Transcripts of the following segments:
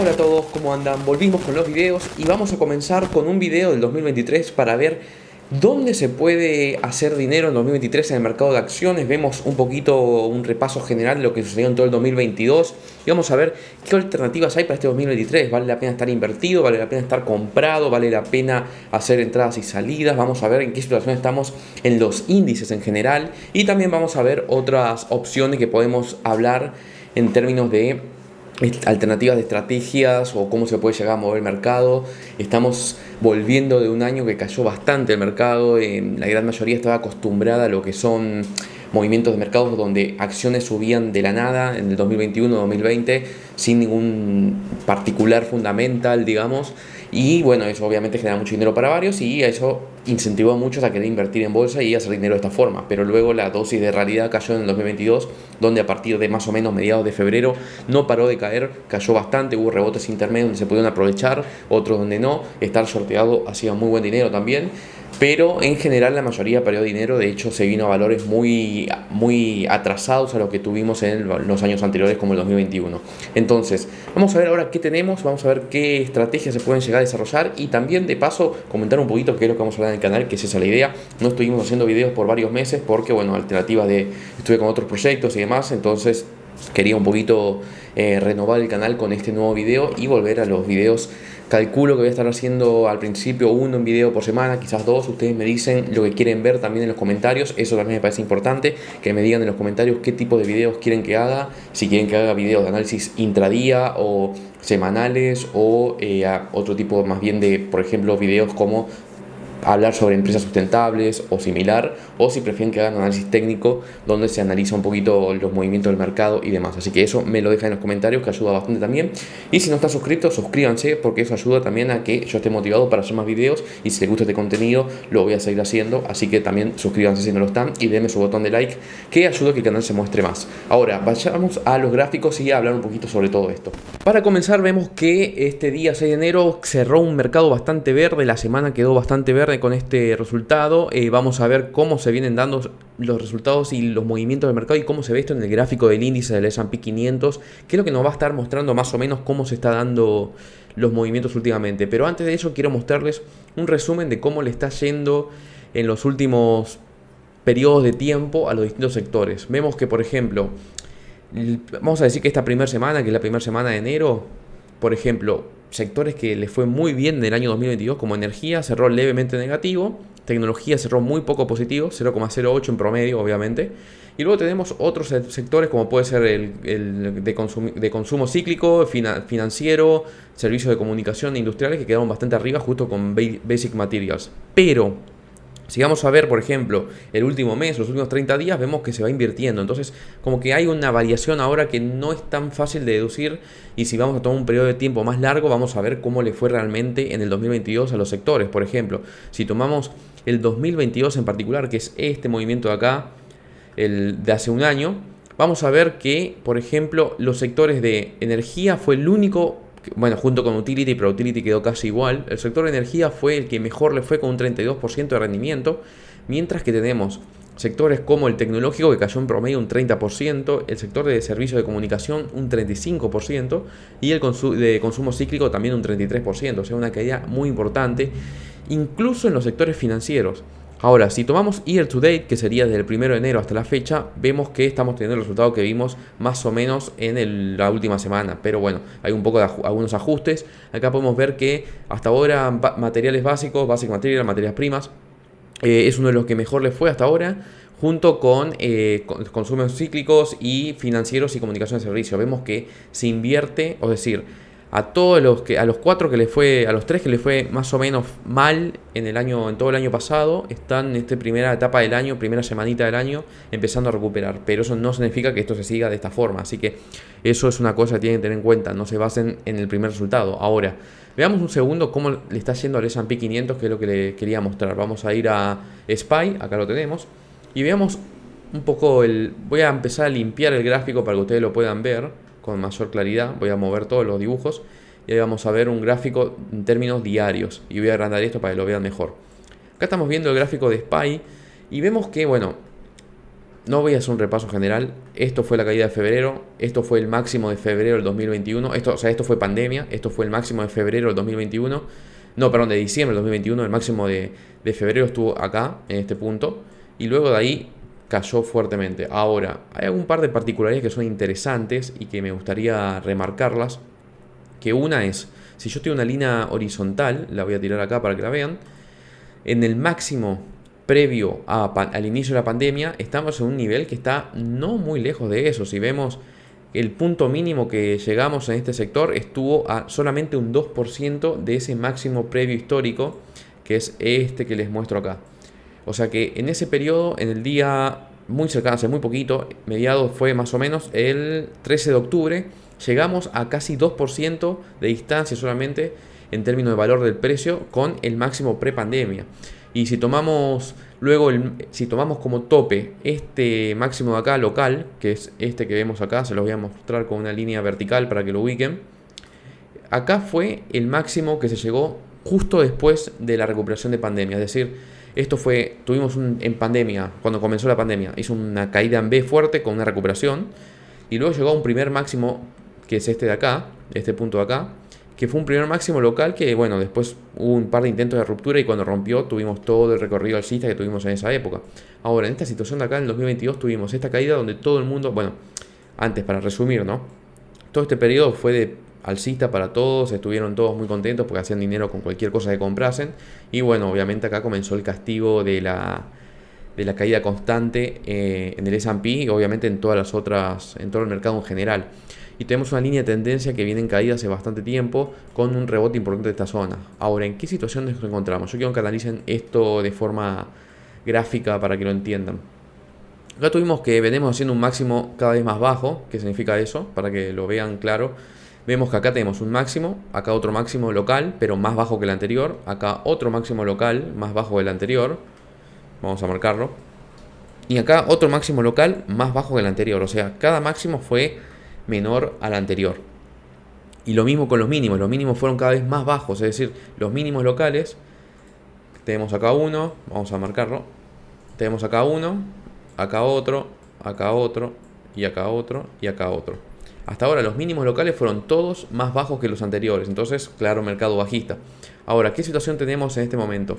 Hola a todos, ¿cómo andan? Volvimos con los videos y vamos a comenzar con un video del 2023 para ver dónde se puede hacer dinero en 2023 en el mercado de acciones. Vemos un poquito un repaso general de lo que sucedió en todo el 2022 y vamos a ver qué alternativas hay para este 2023. ¿Vale la pena estar invertido? ¿Vale la pena estar comprado? ¿Vale la pena hacer entradas y salidas? Vamos a ver en qué situación estamos en los índices en general y también vamos a ver otras opciones que podemos hablar en términos de alternativas de estrategias o cómo se puede llegar a mover el mercado. Estamos volviendo de un año que cayó bastante el mercado. La gran mayoría estaba acostumbrada a lo que son movimientos de mercados donde acciones subían de la nada en el 2021-2020 sin ningún particular fundamental, digamos. Y bueno, eso obviamente genera mucho dinero para varios y eso incentivó a muchos a querer invertir en bolsa y hacer dinero de esta forma. Pero luego la dosis de realidad cayó en el 2022, donde a partir de más o menos mediados de febrero no paró de caer, cayó bastante, hubo rebotes intermedios donde se pudieron aprovechar, otros donde no. Estar sorteado hacía muy buen dinero también. Pero en general la mayoría perdió dinero, de hecho se vino a valores muy atrasados a lo que tuvimos en los años anteriores como el 2021. Entonces, vamos a ver ahora qué tenemos, vamos a ver qué estrategias se pueden llegar a desarrollar y también de paso comentar un poquito qué es lo que vamos a hablar en el canal, que es esa la idea. No estuvimos haciendo videos por varios meses porque, bueno, alternativas de estuve con otros proyectos y demás, entonces quería un poquito renovar el canal con este nuevo video y volver a los videos. Calculo que voy a estar haciendo al principio un video por semana, quizás dos. Ustedes me dicen lo que quieren ver también en los comentarios. Eso también me parece importante, que me digan en los comentarios qué tipo de videos quieren que haga. Si quieren que haga videos de análisis intradía o semanales o otro tipo más bien de, por ejemplo, videos como hablar sobre empresas sustentables o similar, o si prefieren que hagan análisis técnico donde se analiza un poquito los movimientos del mercado y demás. Así que eso me lo dejan en los comentarios, que ayuda bastante también. Y si no están suscritos, suscríbanse, porque eso ayuda también a que yo esté motivado para hacer más videos, y si les gusta este contenido lo voy a seguir haciendo. Así que también suscríbanse si no lo están y denme su botón de like, que ayuda a que el canal se muestre más. Ahora vayamos a los gráficos y a hablar un poquito sobre todo esto. Para comenzar, vemos que este día 6 de enero cerró un mercado bastante verde, la semana quedó bastante verde con este resultado. Vamos a ver cómo se vienen dando los resultados y los movimientos del mercado y cómo se ve esto en el gráfico del índice del S&P 500, que es lo que nos va a estar mostrando más o menos cómo se está dando los movimientos últimamente. Pero antes de eso quiero mostrarles un resumen de cómo le está yendo en los últimos periodos de tiempo a los distintos sectores. Vemos que, por ejemplo, vamos a decir que esta primera semana, que es la primera semana de enero, por ejemplo, sectores que les fue muy bien en el año 2022, como energía, cerró levemente negativo, tecnología cerró muy poco positivo, 0,08 en promedio, obviamente. Y luego tenemos otros sectores como puede ser el de consumo cíclico, financiero, servicios de comunicación e industriales, que quedaron bastante arriba justo con Basic Materials. Pero si vamos a ver, por ejemplo, el último mes, los últimos 30 días, vemos que se va invirtiendo. Entonces, como que hay una variación ahora que no es tan fácil de deducir. Y si vamos a tomar un periodo de tiempo más largo, vamos a ver cómo le fue realmente en el 2022 a los sectores. Por ejemplo, si tomamos el 2022 en particular, que es este movimiento de acá, el de hace un año, vamos a ver que, por ejemplo, los sectores de energía fue el único. Bueno, junto con Utility, pero Utility quedó casi igual. El sector de energía fue el que mejor le fue con un 32% de rendimiento, mientras que tenemos sectores como el tecnológico, que cayó en promedio un 30%, el sector de servicios de comunicación un 35%, y el de consumo cíclico también un 33%, o sea, una caída muy importante, incluso en los sectores financieros. Ahora, si tomamos year to date, que sería desde el 1 de enero hasta la fecha, vemos que estamos teniendo el resultado que vimos más o menos en la última semana. Pero bueno, hay un poco de algunos ajustes. Acá podemos ver que hasta ahora materiales básicos, basic material, materias primas, es uno de los que mejor le fue hasta ahora, junto con consumos cíclicos y financieros y comunicación de servicios. Vemos que se invierte, es decir, a los cuatro que le fue, a los tres que le fue más o menos mal en el año, en todo el año pasado, están en esta primera etapa del año, primera semanita del año, empezando a recuperar. Pero eso no significa que esto se siga de esta forma. Así que eso es una cosa que tienen que tener en cuenta. No se basen en el primer resultado. Ahora, veamos un segundo cómo le está yendo al S&P 500, que es lo que le quería mostrar. Vamos a ir a SPY, acá lo tenemos, y veamos un poco voy a empezar a limpiar el gráfico para que ustedes lo puedan ver con mayor claridad. Voy a mover todos los dibujos y ahí vamos a ver un gráfico en términos diarios. Y voy a agrandar esto para que lo vean mejor. Acá estamos viendo el gráfico de SPY y vemos que, bueno, No voy a hacer un repaso general. Esto fue la caída de febrero. Esto fue el máximo de febrero del 2021. Esto fue pandemia. Esto fue el máximo de febrero del 2021. No, perdón, de diciembre del 2021. El máximo de febrero estuvo acá, en este punto. Y luego de ahí cayó fuertemente. Ahora, hay algún par de particularidades que son interesantes y que me gustaría remarcarlas. Que una es, si yo tengo una línea horizontal, la voy a tirar acá para que la vean. En el máximo previo al inicio de la pandemia, estamos en un nivel que está no muy lejos de eso. Si vemos el punto mínimo que llegamos en este sector, estuvo a solamente un 2% de ese máximo previo histórico, que es este que les muestro acá. O sea que en ese periodo, en el día muy cercano, hace muy poquito, mediados fue más o menos el 13 de octubre, llegamos a casi 2% de distancia solamente en términos de valor del precio con el máximo pre-pandemia. Y si tomamos luego, si tomamos como tope este máximo de acá local, que es este que vemos acá, se los voy a mostrar con una línea vertical para que lo ubiquen. Acá fue el máximo que se llegó justo después de la recuperación de pandemia. Es decir, tuvimos en pandemia, cuando comenzó la pandemia, hizo una caída en B fuerte con una recuperación. Y luego llegó a un primer máximo, que es este de acá, este punto de acá, que fue un primer máximo local que, bueno, después hubo un par de intentos de ruptura y cuando rompió tuvimos todo el recorrido alcista que tuvimos en esa época. Ahora, en esta situación de acá, en el 2022, tuvimos esta caída donde todo el mundo, bueno, antes para resumir, ¿no? Todo este periodo fue de alcista para todos, estuvieron todos muy contentos porque hacían dinero con cualquier cosa que comprasen. Y bueno, obviamente acá comenzó el castigo de la caída constante en el S&P y obviamente en todas las otras, en todo el mercado en general. Y tenemos una línea de tendencia que viene en caída hace bastante tiempo con un rebote importante de esta zona. Ahora, ¿en qué situación nos encontramos? Yo quiero que analicen esto de forma gráfica para que lo entiendan. Acá tuvimos que venimos haciendo un máximo cada vez más bajo. ¿Qué significa eso? Para que lo vean claro. Vemos que acá tenemos un máximo, acá otro máximo local, pero más bajo que el anterior. Acá otro máximo local, más bajo que el anterior. Vamos a marcarlo. Y acá otro máximo local, más bajo que el anterior. O sea, cada máximo fue menor al anterior. Y lo mismo con los mínimos fueron cada vez más bajos, es decir, los mínimos locales, tenemos acá uno, vamos a marcarlo, tenemos acá uno, acá otro, acá otro, y acá otro, y acá otro. Hasta ahora los mínimos locales fueron todos más bajos que los anteriores, entonces, claro, mercado bajista. Ahora, ¿qué situación tenemos en este momento?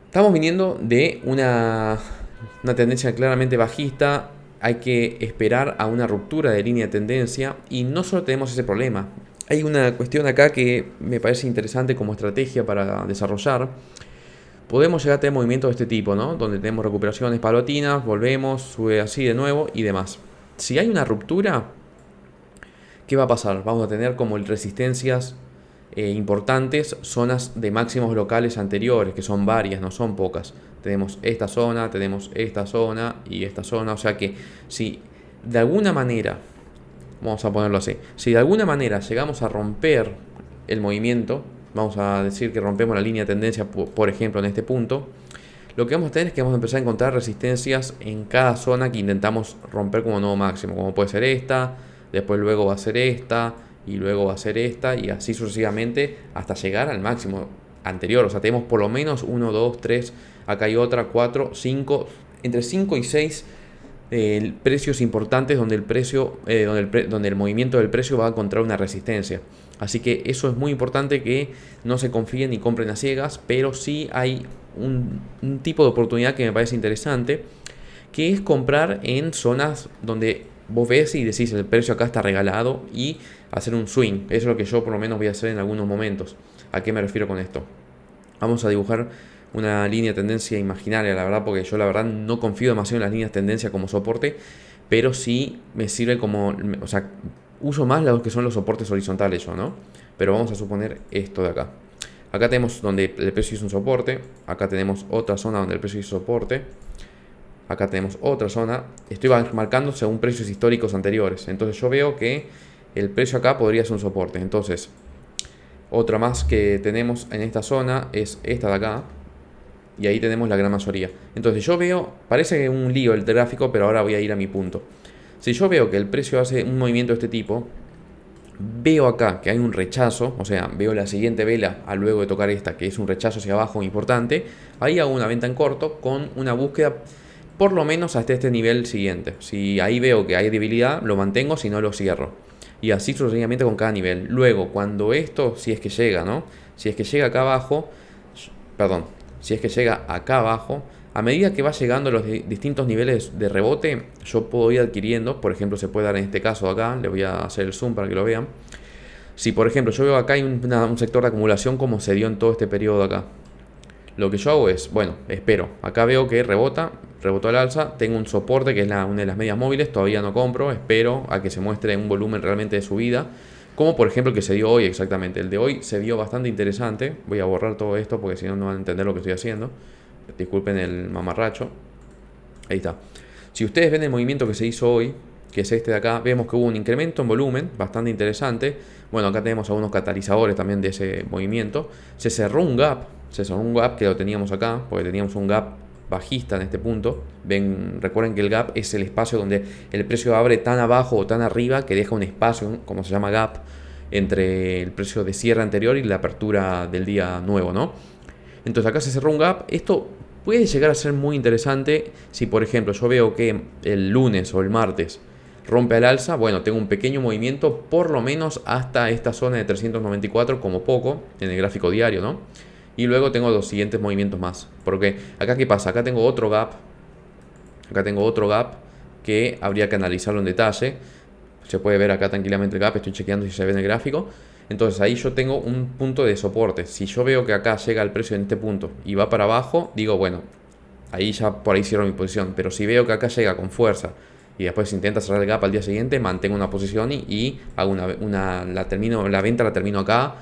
Estamos viniendo de una tendencia claramente bajista. Hay que esperar a una ruptura de línea de tendencia y no solo tenemos ese problema. Hay una cuestión acá que me parece interesante como estrategia para desarrollar. Podemos llegar a tener movimientos de este tipo, ¿no? Donde tenemos recuperaciones paulatinas, volvemos, sube así de nuevo y demás. Si hay una ruptura, ¿qué va a pasar? Vamos a tener como resistencias importantes, zonas de máximos locales anteriores, que son varias, no son pocas. Tenemos esta zona y esta zona. O sea que si de alguna manera, vamos a ponerlo así, si de alguna manera llegamos a romper el movimiento, vamos a decir que rompemos la línea de tendencia, por ejemplo, en este punto, lo que vamos a tener es que vamos a empezar a encontrar resistencias en cada zona que intentamos romper como nuevo máximo, como puede ser esta, después luego va a ser esta, y luego va a ser esta, y así sucesivamente hasta llegar al máximo anterior. O sea, tenemos por lo menos 1, 2, 3, acá hay otra, 4, 5, entre 5 y 6 precios importantes donde donde el movimiento del precio va a encontrar una resistencia. Así que eso es muy importante, que no se confíen ni compren a ciegas, pero sí hay un tipo de oportunidad que me parece interesante, que es comprar en zonas donde vos ves y decís el precio acá está regalado y hacer un swing. Eso es lo que yo por lo menos voy a hacer en algunos momentos. ¿A qué me refiero con esto? Vamos a dibujar una línea de tendencia imaginaria, la verdad, porque yo la verdad no confío demasiado en las líneas de tendencia como soporte, pero sí me sirve como, o sea, uso más los que son los soportes horizontales yo, ¿no? Pero vamos a suponer esto de acá. Acá tenemos donde el precio hizo un soporte, acá tenemos otra zona donde el precio hizo soporte, acá tenemos otra zona. Estoy marcando según precios históricos anteriores, entonces yo veo que el precio acá podría ser un soporte. Entonces, otra más que tenemos en esta zona es esta de acá, y ahí tenemos la gran mayoría. Entonces yo veo, parece un lío el gráfico, pero ahora voy a ir a mi punto. Si yo veo que el precio hace un movimiento de este tipo, veo acá que hay un rechazo, o sea, veo la siguiente vela al luego de tocar esta, que es un rechazo hacia abajo importante, ahí hago una venta en corto con una búsqueda por lo menos hasta este nivel siguiente. Si ahí veo que hay debilidad, lo mantengo, si no lo cierro. Y así sucesivamente con cada nivel. Luego, cuando esto, si es que llega, ¿no? Si es que llega acá abajo, perdón, si es que llega acá abajo, a medida que va llegando a los distintos niveles de rebote, yo puedo ir adquiriendo, por ejemplo, se puede dar en este caso acá, le voy a hacer el zoom para que lo vean. Si por ejemplo yo veo acá hay un sector de acumulación como se dio en todo este periodo acá, lo que yo hago es, bueno, espero. Acá veo que rebotó al alza. Tengo un soporte que es una de las medias móviles. Todavía no compro. Espero a que se muestre un volumen realmente de subida. Como por ejemplo el que se dio hoy exactamente. El de hoy se vio bastante interesante. Voy a borrar todo esto porque si no, no van a entender lo que estoy haciendo. Disculpen el mamarracho. Ahí está. Si ustedes ven el movimiento que se hizo hoy, que es este de acá, vemos que hubo un incremento en volumen bastante interesante. Bueno, acá tenemos algunos catalizadores también de ese movimiento. Se cerró un gap que lo teníamos acá, porque teníamos un gap bajista en este punto. Recuerden que el gap es el espacio donde el precio abre tan abajo o tan arriba que deja un espacio, como se llama gap, entre el precio de cierre anterior y la apertura del día nuevo, ¿no? Entonces acá se cerró un gap. Esto puede llegar a ser muy interesante si, por ejemplo, yo veo que el lunes o el martes rompe al alza. Bueno, tengo un pequeño movimiento por lo menos hasta esta zona de 394 como poco en el gráfico diario, ¿no? Y luego tengo los siguientes movimientos más. Porque acá, ¿qué pasa? Acá tengo otro gap. Acá tengo otro gap que habría que analizarlo en detalle. Se puede ver acá tranquilamente el gap. Estoy chequeando si se ve en el gráfico. Entonces ahí yo tengo un punto de soporte. Si yo veo que acá llega el precio en este punto y va para abajo, digo, bueno, ahí ya por ahí cierro mi posición. Pero si veo que acá llega con fuerza y después intenta cerrar el gap al día siguiente, mantengo una posición y hago la venta la termino acá,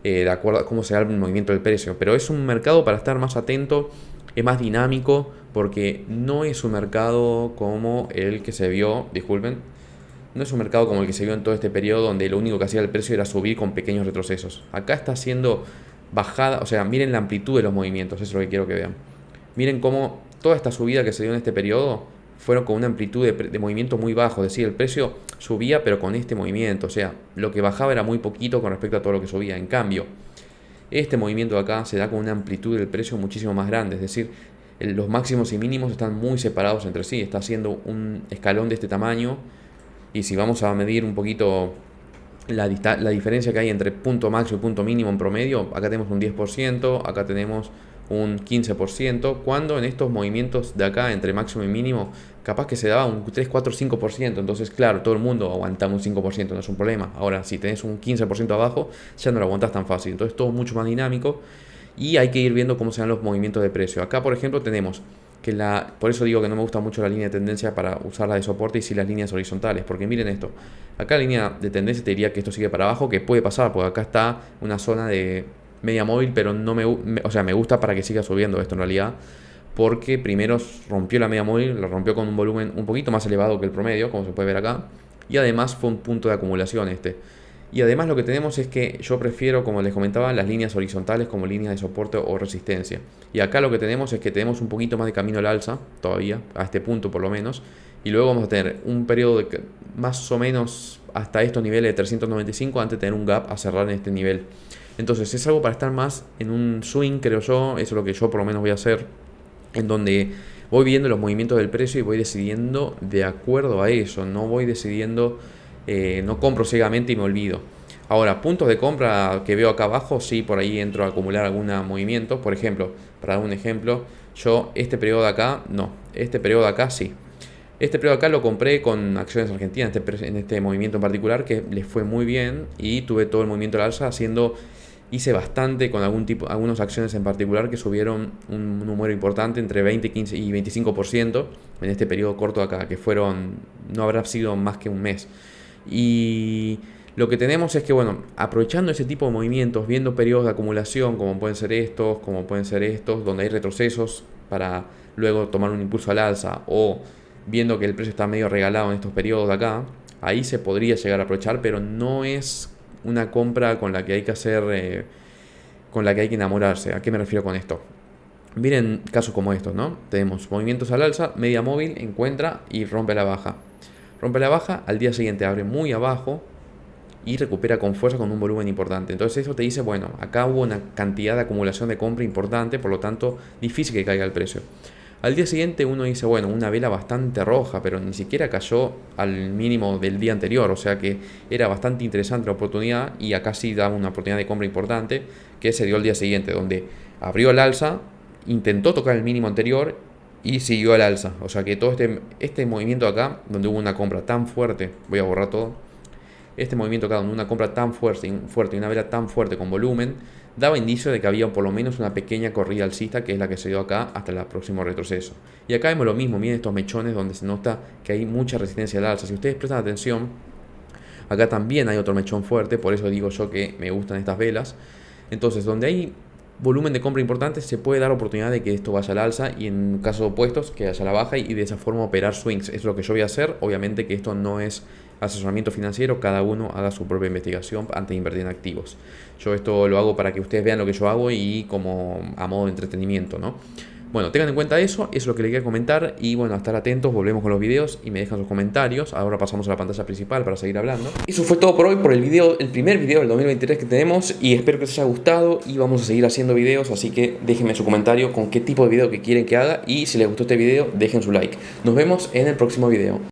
de acuerdo a cómo se da el movimiento del precio. Pero es un mercado para estar más atento, es más dinámico, porque no es un mercado como el que se vio, disculpen, no es un mercado como el que se vio en todo este periodo donde lo único que hacía el precio era subir con pequeños retrocesos. Acá está haciendo bajada, o sea, miren la amplitud de los movimientos, eso es lo que quiero que vean. Miren cómo toda esta subida que se dio en este periodo fueron con una amplitud de movimiento muy bajo, es decir, el precio subía pero con este movimiento, o sea, lo que bajaba era muy poquito con respecto a todo lo que subía. En cambio, este movimiento de acá se da con una amplitud del precio muchísimo más grande, es decir, los máximos y mínimos están muy separados entre sí, está haciendo un escalón de este tamaño. Y si vamos a medir un poquito la diferencia que hay entre punto máximo y punto mínimo en promedio, acá tenemos un 10%, acá tenemos un 15%, cuando en estos movimientos de acá entre máximo y mínimo capaz que se daba un 3, 4, 5%, entonces claro, todo el mundo aguantaba un 5%, no es un problema. Ahora, si tenés un 15% abajo, ya no lo aguantás tan fácil, entonces todo mucho más dinámico y hay que ir viendo cómo se dan los movimientos de precio. Acá, por ejemplo, tenemos que por eso digo que no me gusta mucho la línea de tendencia para usarla de soporte y sí las líneas horizontales, porque miren esto, acá la línea de tendencia te diría que esto sigue para abajo, que puede pasar, porque acá está una zona de media móvil, pero no o sea, me gusta para que siga subiendo esto en realidad, porque primero rompió la media móvil, la rompió con un volumen un poquito más elevado que el promedio, como se puede ver acá, y además fue un punto de acumulación este. Y además lo que tenemos es que yo prefiero, como les comentaba, las líneas horizontales como líneas de soporte o resistencia. Y acá lo que tenemos es que tenemos un poquito más de camino al alza, todavía, a este punto por lo menos. Y luego vamos a tener un periodo de más o menos hasta estos niveles de 395 antes de tener un gap a cerrar en este nivel. Entonces es algo para estar más en un swing, creo yo. Eso es lo que yo por lo menos voy a hacer. En donde voy viendo los movimientos del precio y voy decidiendo de acuerdo a eso. No voy decidiendo... no compro ciegamente y me olvido. Ahora, puntos de compra que veo acá abajo, sí, por ahí entro a acumular algún movimiento. Por ejemplo, para dar un ejemplo, yo este periodo de acá, no, este periodo de acá sí. Este periodo de acá lo compré con acciones argentinas, en este movimiento en particular, que les fue muy bien y tuve todo el movimiento al alza hice bastante con algunas acciones en particular que subieron un número importante entre 20, 15 y 25% en este periodo corto de acá, que no habrá sido más que un mes. Y lo que tenemos es que, bueno, aprovechando ese tipo de movimientos, viendo periodos de acumulación como pueden ser estos, donde hay retrocesos para luego tomar un impulso al alza, o viendo que el precio está medio regalado en estos periodos de acá, ahí se podría llegar a aprovechar, pero no es una compra con la que hay que hacer, con la que hay que enamorarse. ¿A qué me refiero con esto? Miren casos como estos, ¿no? Tenemos movimientos al alza, media móvil encuentra y rompe la baja. Rompe la baja, al día siguiente abre muy abajo y recupera con fuerza con un volumen importante. Entonces eso te dice, bueno, acá hubo una cantidad de acumulación de compra importante, por lo tanto difícil que caiga el precio. Al día siguiente uno dice, bueno, una vela bastante roja, pero ni siquiera cayó al mínimo del día anterior, o sea que era bastante interesante la oportunidad y acá sí daba una oportunidad de compra importante que se dio al día siguiente, donde abrió el alza, intentó tocar el mínimo anterior y siguió al alza. O sea que todo este movimiento acá, donde hubo una compra tan fuerte, voy a borrar todo, este movimiento acá, donde una compra tan fuerte y una vela tan fuerte con volumen, daba indicio de que había por lo menos una pequeña corrida alcista, que es la que se dio acá hasta el próximo retroceso. Y acá vemos lo mismo, miren estos mechones donde se nota que hay mucha resistencia al alza. Si ustedes prestan atención, acá también hay otro mechón fuerte, por eso digo yo que me gustan estas velas. Entonces, donde hay volumen de compra importante, se puede dar oportunidad de que esto vaya al alza y en casos opuestos que vaya a la baja y de esa forma operar swings. Es lo que yo voy a hacer. Obviamente que esto no es asesoramiento financiero, cada uno haga su propia investigación antes de invertir en activos. Yo esto lo hago para que ustedes vean lo que yo hago y como a modo de entretenimiento, ¿no? Bueno, tengan en cuenta eso es lo que les quería comentar y bueno, a estar atentos, volvemos con los videos y me dejan sus comentarios. Ahora pasamos a la pantalla principal para seguir hablando. Eso fue todo por hoy, por el primer video del 2023 que tenemos y espero que les haya gustado y vamos a seguir haciendo videos, así que déjenme su comentario con qué tipo de video que quieren que haga y si les gustó este video, dejen su like. Nos vemos en el próximo video.